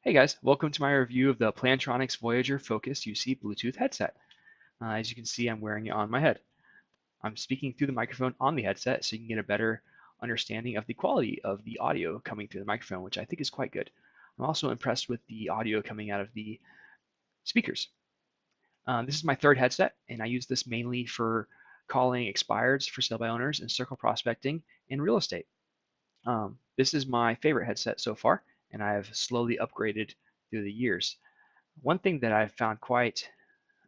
Hey guys, welcome to my review of the Plantronics Voyager Focus UC Bluetooth headset. As you can see, I'm wearing it on my head. I'm speaking through the microphone on the headset so you can get a better understanding of the quality of the audio coming through the microphone, which I think is quite good. I'm also impressed with the audio coming out of the speakers. This is my third headset, and I use this mainly for calling expireds for sale by owners and circle prospecting in real estate. This is my favorite headset so far, and I have slowly upgraded through the years. One thing that I found quite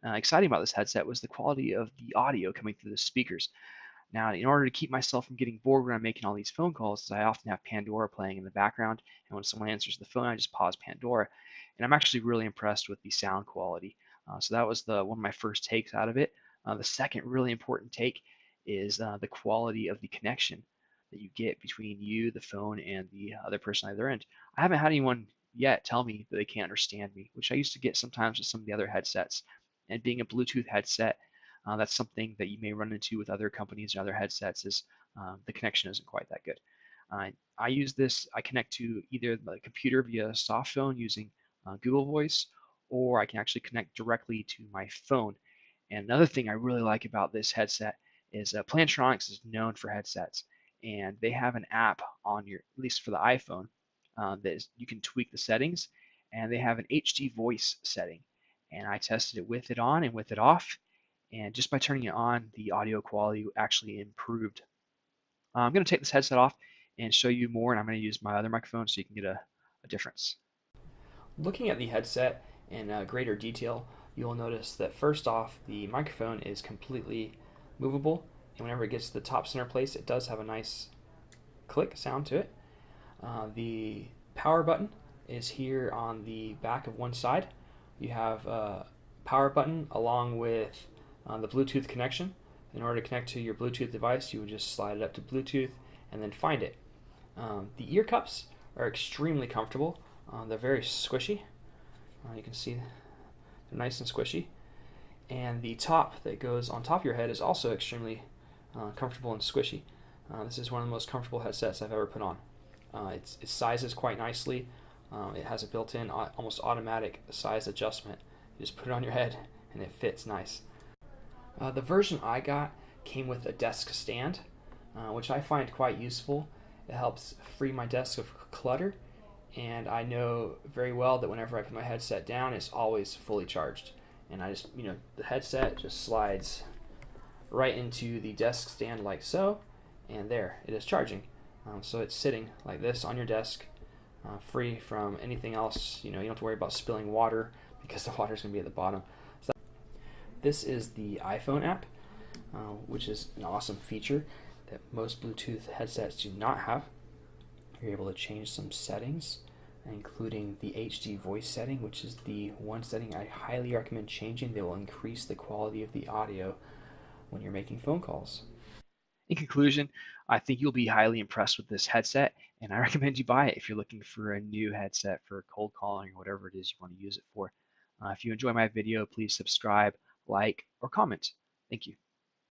exciting about this headset was the quality of the audio coming through the speakers. Now, in order to keep myself from getting bored when I'm making all these phone calls, I often have Pandora playing in the background, and when someone answers the phone, I just pause Pandora, and I'm actually really impressed with the sound quality. So that was one of my first takes out of it. The second really important take is the quality of the connection that you get between you, the phone, and the other person on the other end. I haven't had anyone yet tell me that they can't understand me, which I used to get sometimes with some of the other headsets. And being a Bluetooth headset, that's something that you may run into with other companies and other headsets is the connection isn't quite that good. I use this, I connect to either the computer via soft phone using Google Voice, or I can actually connect directly to my phone. And another thing I really like about this headset is Plantronics is known for headsets, and they have an app on your, at least for the iPhone, you can tweak the settings, and they have an HD voice setting. And I tested it with it on and with it off, and just by turning it on, the audio quality actually improved. I'm going to take this headset off and show you more, and I'm going to use my other microphone so you can get a difference. Looking at the headset in greater detail, you'll notice that first off, the microphone is completely movable, and whenever it gets to the top center place, it does have a nice click sound to it. The power button is here on the back of one side. You have a power button along with the Bluetooth connection. In order to connect to your Bluetooth device, you would just slide it up to Bluetooth and then find it. The ear cups are extremely comfortable. They're very squishy. You can see they're nice and squishy. And the top that goes on top of your head is also extremely comfortable and squishy. This is one of the most comfortable headsets I've ever put on. It sizes quite nicely. It has a built-in almost automatic size adjustment. You just put it on your head and it fits nice. The version I got came with a desk stand, which I find quite useful. It helps free my desk of clutter, and I know very well that whenever I put my headset down, it's always fully charged. And I just, the headset just slides right into the desk stand like so, and there, it is charging. So it's sitting like this on your desk, free from anything else. You don't have to worry about spilling water because the water is going to be at the bottom. So this is the iPhone app, which is an awesome feature that most Bluetooth headsets do not have. You're able to change some settings, including the HD voice setting, which is the one setting I highly recommend changing. They will increase the quality of the audio when you're making phone calls. In conclusion, I think you'll be highly impressed with this headset, and I recommend you buy it if you're looking for a new headset for cold calling or whatever it is you want to use it for. If you enjoy my video, please subscribe, like, or comment. Thank you.